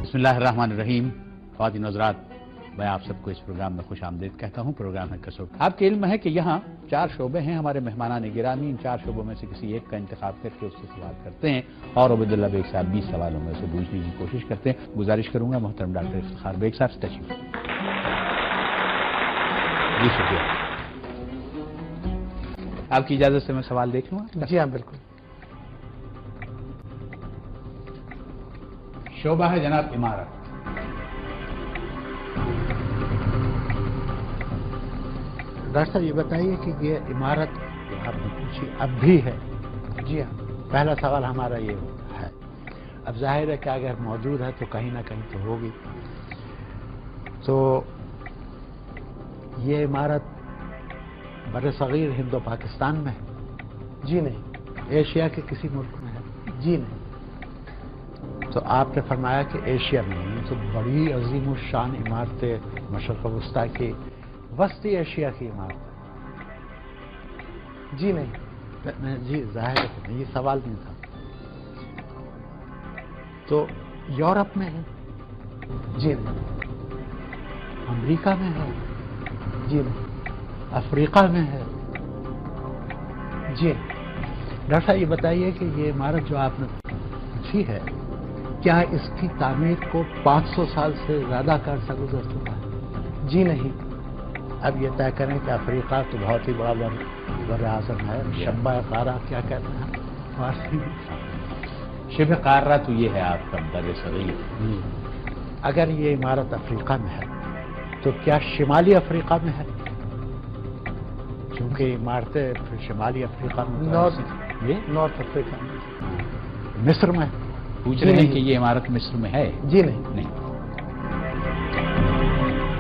بسم اللہ الرحمن الرحیم. خواتین حضرات، میں آپ سب کو اس پروگرام میں خوش آمدید کہتا ہوں. پروگرام ہے کسوٹ. آپ کے علم ہے کہ یہاں 4 شعبے ہیں. ہمارے مہمانان گرامی ان 4 شعبوں میں سے کسی ایک کا انتخاب کر کے اس سے سوال کرتے ہیں اور عبید اللہ بیگ صاحب 20 سوالوں میں سے پوچھنے کی کوشش کرتے ہیں. گزارش کروں گا محترم ڈاکٹر افتخار بیگ صاحب سے تشریف. جی شکریہ. آپ کی اجازت سے میں سوال دیکھ لوں گا؟ جی ہاں بالکل. شعبہ ہے جناب عمارت. ڈاکٹر صاحب یہ بتائیے کہ یہ عمارت آپ نے پوچھی اب بھی ہے؟ جی ہاں. پہلا سوال ہمارا یہ ہے. اب ظاہر ہے کہ اگر موجود ہے تو کہیں نہ کہیں تو ہوگی. تو یہ عمارت بر صغیر ہند و پاکستان میں ہے؟ جی نہیں. ایشیا کے کسی ملک میں ہے؟ جی نہیں. تو آپ نے فرمایا کہ ایشیا میں نہیں. تو بڑی عظیم الشان عمارتیں مشرق وسطیٰ کی وسطی ایشیا کی عمارت ہے. جی نہیں. جی ظاہر ہے کہ یہ سوال نہیں تھا. تو یورپ میں ہے؟ جی نہیں. امریکہ میں ہے؟ جی نہیں. افریقہ میں ہے؟ جی. ڈاکٹر صاحب یہ بتائیے کہ یہ عمارت جو آپ نے پوچھی ہے کیا اس کی تعمیر کو 500 سال سے زیادہ کا عرصہ گزر چکا ہے؟ جی نہیں. اب یہ طے کریں کہ افریقہ تو بہت ہی بڑا بر اعظم ہے. شبہ قارہ کیا کہتے ہیں فارسی میں؟ شبہ قارہ تو یہ ہے آپ کا بر صغیر. اگر یہ عمارت افریقہ میں ہے تو کیا شمالی افریقہ میں ہے؟ چونکہ عمارتیں شمالی افریقہ میں نارتھ افریقہ میں. مصر میں پوچھ رہے ہیں کہ یہ عمارت مصر میں ہے؟ جی نہیں. نہیں.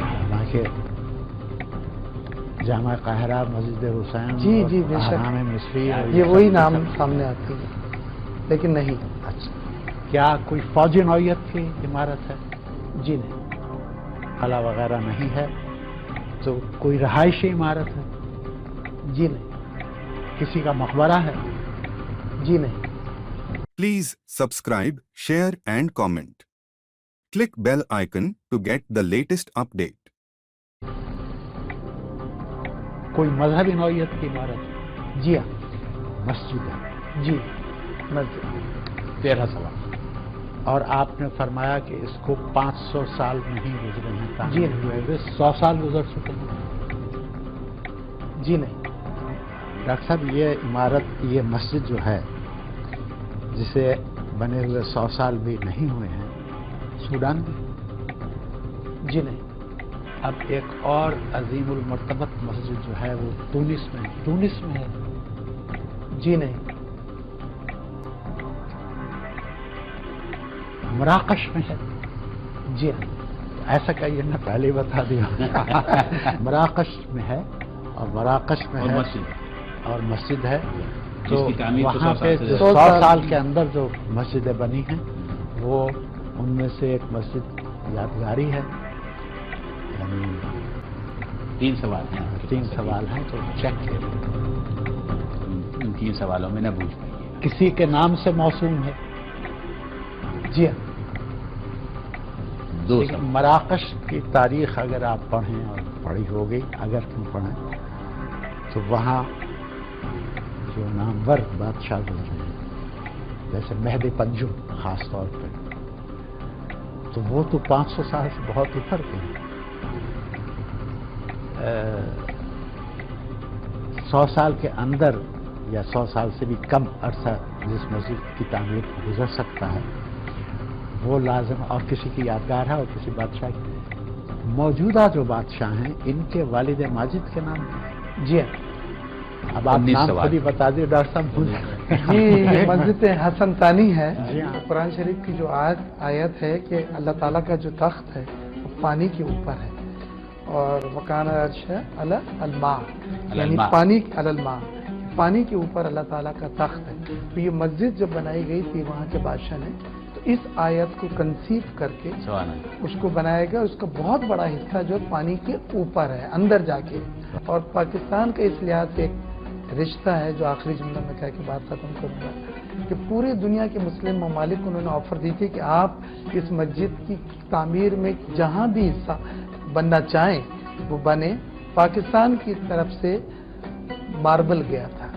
حالانکہ جامع قاہرہ، مسجد حسین، جی جی بے شک احرام مصری یہ وہی نام سامنے آتی ہے لیکن نہیں. اچھا، کیا کوئی فوجی نوعیت کی عمارت ہے؟ جی نہیں. قلعہ وغیرہ نہیں ہے. تو کوئی رہائشی عمارت ہے؟ جی نہیں. کسی کا مقبرہ ہے؟ جی نہیں. Please subscribe, share and comment. Click bell icon to get the latest update. کوئی مذہبی نوعیت کی عمارت ہے؟ جی ہاں. مسجد ہے؟ جی مسجد. 13 سوال. اور آپ نے فرمایا کہ اس کو 500 سال نہیں گزرے ہیں. جی تعمیر ہوئے ہوئے 100 سال گزر چکے ہیں. جی نہیں. ڈاکٹر صاحب یہ عمارت، یہ مسجد جو ہے جسے بنے ہوئے 100 سال بھی نہیں ہوئے ہیں، سوڈان میں؟ جی نہیں. اب ایک اور عظیم المرتبت مسجد جو ہے وہ تونس میں ہے. تونس میں ہے؟ جی نہیں. مراکش میں ہے؟ جی ہاں. ایسا کہیے نا، پہلے ہی بتا دیا. مراکش میں ہے اور مراکش میں اور ہے مسجد اور مسجد ہے. جس تو کی تعمیر تو وہاں 100 پہ سال سے 100 سال کے اندر جو مسجدیں بنی ہیں وہ ان میں سے ایک مسجد یادگاری ہے. یعنی 3 سوال ہیں. 3 سوال ہیں تو چیک کیے. ان 3 سوالوں میں نہ بوجھ پائیے. کسی کے نام سے موسوم ہے؟ جی ہاں. 2 سوال. مراکش کی تاریخ اگر آپ پڑھیں، اور پڑھی ہوگی اگر تم پڑھیں، تو وہاں جو نامور بادشاہ گزرے ہیں جیسے مہدی پنجو خاص طور پہ، تو وہ تو 500 سال سے بہت اوپر کے ہیں. 100 سال کے اندر یا 100 سال سے بھی کم عرصہ جس مسجد کی تعمیر کو گزر سکتا ہے وہ لازم اور کسی کی یادگار ہے اور کسی بادشاہ کی. موجودہ جو بادشاہ ہیں ان کے والد ماجد کے نام ہیں؟ جی ہاں. اب آپ 19 نام سوال. خود ہی بتا دیے ڈاکٹر صاحب. جی یہ مسجد حسن ثانی ہے. جی ہاں. قرآن شریف کی جو آیت ہے کہ اللہ تعالیٰ کا جو تخت ہے وہ پانی کے اوپر ہے اور وکان عرش علی الماء، یعنی پانی علی الماء، پانی کے اوپر اللہ تعالیٰ کا تخت ہے. تو یہ مسجد جب بنائی گئی تھی وہاں کے بادشاہ نے تو اس آیت کو کنسیو کر کے اس کو بنایا گیا. اس کا بہت بڑا حصہ جو پانی کے اوپر ہے اندر جا کے. اور پاکستان کا اس لحاظ سے ایک رشتہ ہے جو آخری جملہ میں کہہ کے بات ختم کروں گا کہ پوری دنیا کے مسلم ممالک کو انہوں نے آفر دی تھی کہ آپ اس مسجد کی تعمیر میں جہاں بھی حصہ بننا چاہیں وہ بنے. پاکستان کی طرف سے ماربل گیا تھا.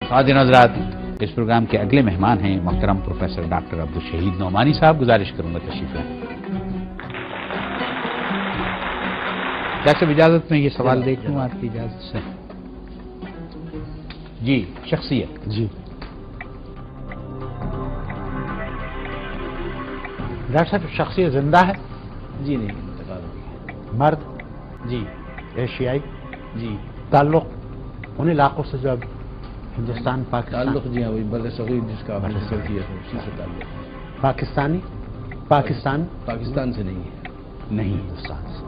خواتین حضرات، اس پروگرام کے اگلے مہمان ہیں محترم پروفیسر ڈاکٹر عبدالشہید نعمانی صاحب. گزارش کروں گا تشریف لائیں. ڈاکٹر صاحب اجازت میں یہ سوال دیکھ لوں آپ کی اجازت سے. جی، شخصیت. جی ڈاکٹر صاحب، شخصیت زندہ ہے؟ جی نہیں، انتقال ہو گیا. مرد؟ جی. ایشیائی؟ جی. تعلق ان علاقوں سے جو اب ہندوستان پاکستان؟ تعلق جی ہاں، وہی بر صغیر جس کا آپ نے ذکر کیا تھا اسی سے تعلق. پاکستانی؟ پاکستان سے نہیں ہے. نہیں. ہندوستان سے.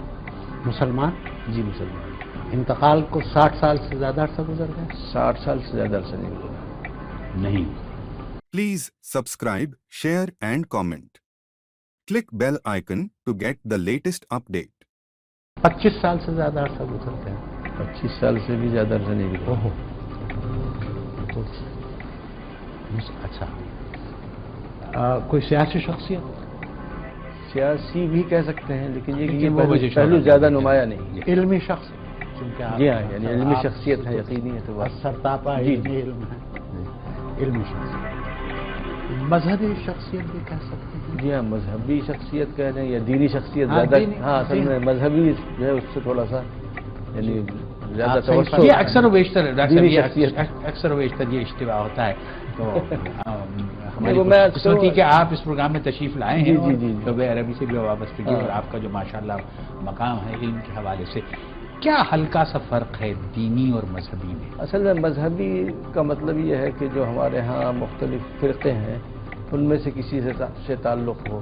مسلمان؟ جی مسلمان. انتقال کو 60 سال سے زیادہ عرصہ گزر گیا؟ 60 سال سے زیادہ عرصہ نہیں گزرا. نہیں. Please subscribe, share and comment. Click bell icon to get the latest update. 25 سال سے زیادہ عرصہ گزر گیا؟ 25 سال سے بھی زیادہ عرصہ نہیں گزرا. اوہو. اچھا. کوئی سیاسی شخصیت؟ سیاسی بھی کہہ سکتے ہیں، لیکن یہ پہلو زیادہ نمایاں نہیں. علمی شخص؟ جی ہاں، یعنی علمی شخصیت ہے، یقینی ہے تو سرتاپا علمی علم ہے. علمی شخصیت. مذہبی شخصیت بھی کہہ سکتے ہیں؟ جی ہاں، مذہبی شخصیت کہہ رہے ہیں یا دینی شخصیت زیادہ. ہاں، اصل میں مذہبی جو ہے اس سے تھوڑا سا یعنی زیادہ توسع. یہ اکثر و بیشتر اکثر و بیشتر یہ اشتباہ ہوتا ہے. تو ہماری قسمتی کہ آپ اس پروگرام میں تشریف لائے ہیں. شعبہ عربی سے بھی وابستگی اور آپ کا جو ماشاءاللہ مقام ہے علم کے حوالے سے، کیا ہلکا سا فرق ہے دینی اور مذہبی میں؟ اصل میں مذہبی کا مطلب یہ ہے کہ جو ہمارے ہاں مختلف فرقے ہیں ان میں سے کسی سے تعلق ہو.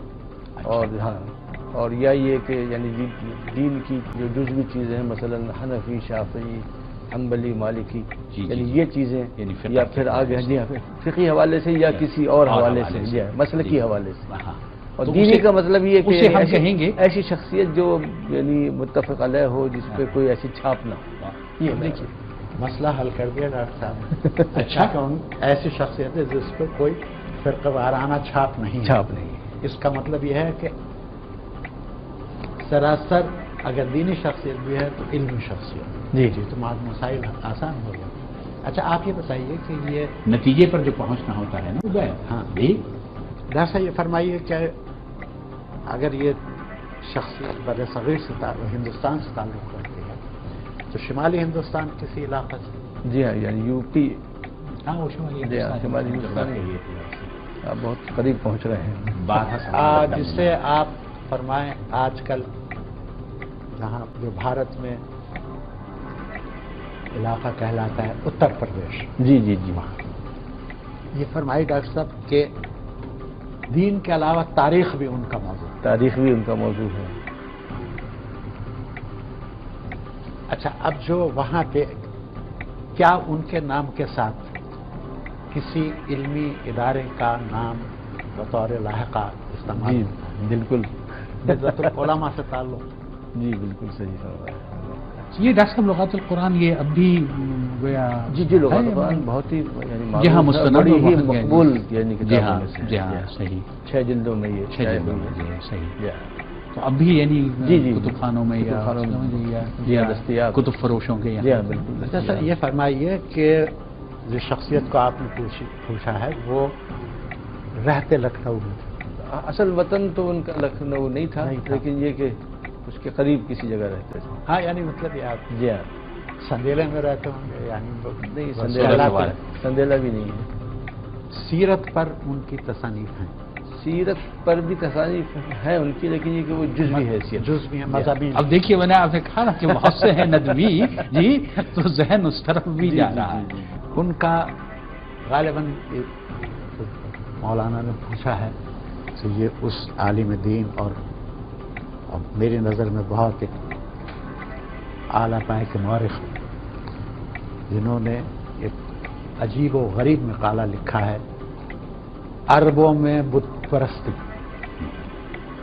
اور ہاں، اور یا یہ کہ یعنی دین کی جو جزوی چیزیں ہیں، مثلا حنفی، شافعی، حنبلی، مالکی، یعنی یہ چیزیں، یا پھر آگے فقہی حوالے سے یا کسی اور حوالے سے، مسلکی حوالے سے. اور دینی کا مطلب یہ کہ ہم کہیں گے ایسی شخصیت جو یعنی متفق علیہ ہو، جس پہ کوئی ایسی چھاپ نہ ہو. یہ دیکھیے مسئلہ حل کر دیا ڈاکٹر صاحب. اچھا، ایسی شخصیت ہے جس پہ کوئی فرقہ وارانہ چھاپ نہیں. اس کا مطلب یہ ہے کہ سراسر اگر دینی شخصیت بھی ہے تو علمی شخصیت. جی تو مسائل آسان ہو گیا. اچھا، آپ یہ بتائیے کہ یہ نتیجے پر جو پہنچنا ہوتا ہے نا. ہاں جی ڈاکٹر صاحب، یہ فرمائیے کہ اگر یہ شخصیت بر صغیر سے ہندوستان سے تعلق رکھتی ہے تو شمالی ہندوستان کسی علاقہ سے؟ جی ہاں، یعنی یو پی. ہاں، وہ شمالی ہندوستان آپ بہت قریب پہنچ رہے ہیں. جس سے آپ فرمائیں آج کل جہاں جو بھارت میں علاقہ کہلاتا ہے اتر پردیش. جی وہاں یہ فرمائی ڈاکٹر صاحب کہ دین کے علاوہ تاریخ بھی ان کا موضوع ہے. اچھا، اب جو وہاں پہ کیا ان کے نام کے ساتھ کسی علمی ادارے کا نام بطور لاحقہ استعمال؟ جی بالکل. نزلۃ العلماء سے تعلق؟ جی بالکل صحیح. یہ ڈاکٹر صاحب لغات القرآن یہ اب بھی جی لغات القرآن بہت ہی یعنی بڑی ہی مقبول یعنی کتابوں میں سے. جی ہاں صحیح. 6 جلدوں میں یہ 6 جلدوں میں صحیح. تو اب بھی یعنی کتب خانوں میں یا دستیاب کتب فروشوں کے. جی ہاں بالکل. اچھا، یہ فرمائیے کہ جس شخصیت کو آپ نے پوچھا ہے وہ رہتے لکھنؤ میں. اصل وطن تو ان کا لکھنؤ نہیں تھا، لیکن یہ کہ اس کے قریب کسی جگہ رہتے تھے. ہاں، یعنی مطلب یہ آپ جی ہاں سندیلے میں رہتے ہوں گے؟ یعنی نہیں، سندیلا بھی نہیں ہے. سیرت پر ان کی تصانیف ہیں؟ سیرت پر بھی تصانیف ہیں ان کی، لیکن یہ کہ وہ جزوی حیثیت جزوی ہے مذہبی. اب دیکھیے میں نے آپ نے کہا نا کہ بہت سے ہیں ندوی جی، تو ذہن اس طرف بھی جا رہا ہے. ان کا غالباً مولانا نے پوچھا ہے کہ یہ اس عالم دین اور میری نظر میں بہت ایک اعلیٰ پائے کے مورخ جنہوں نے ایک عجیب و غریب مقالہ لکھا ہے عربوں میں بت پرستی،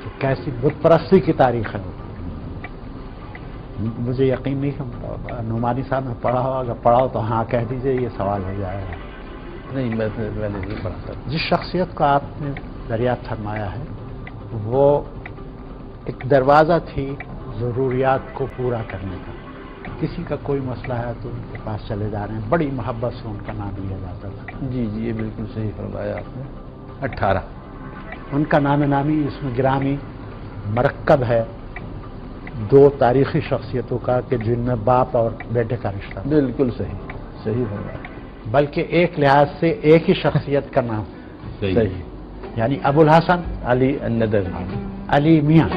کہ کیسی بت پرستی کی تاریخ ہے. مجھے یقین نہیں کہ نعمانی صاحب نے پڑھا ہو، اگر پڑھا ہو تو ہاں کہہ دیجئے، یہ سوال ہو جائے گا۔ نہیں، میں نے نہیں پڑھا سر۔ جس شخصیت کو آپ نے دریافت فرمایا ہے وہ ایک دروازہ تھی ضروریات کو پورا کرنے کا، کسی کا کوئی مسئلہ ہے تو ان کے پاس چلے جا رہے ہیں، بڑی محبت سے ان کا نام لیا جاتا تھا۔ جی جی، یہ بالکل صحیح فرمایا آپ نے۔ 18 ان کا نام نامی اس میں گرامی مرکب ہے دو تاریخی شخصیتوں کا کہ جن میں باپ اور بیٹے کا رشتہ، بالکل صحیح فرمایا، بلکہ ایک لحاظ سے ایک ہی شخصیت کا نام صحیح، یعنی ابو الحسن علی الندوی۔ علی میاں۔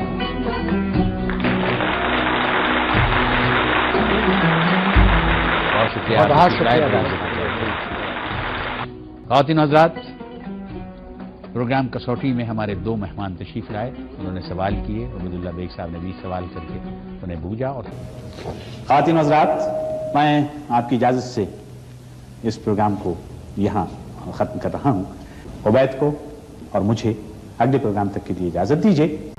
بہت شکریہ، بہت شکریہ۔ خواتین حضرات، پروگرام کسوٹی میں ہمارے دو مہمان تشریف لائے، انہوں نے سوال کیے، عبیداللہ بیگ صاحب نے 20 سوال کر کے انہیں بوجھا۔ اور خواتین حضرات، میں آپ کی اجازت سے اس پروگرام کو یہاں ختم کر رہا ہوں۔ عبید کو اور مجھے اگلے پروگرام تک کے لیے اجازت دیجیے۔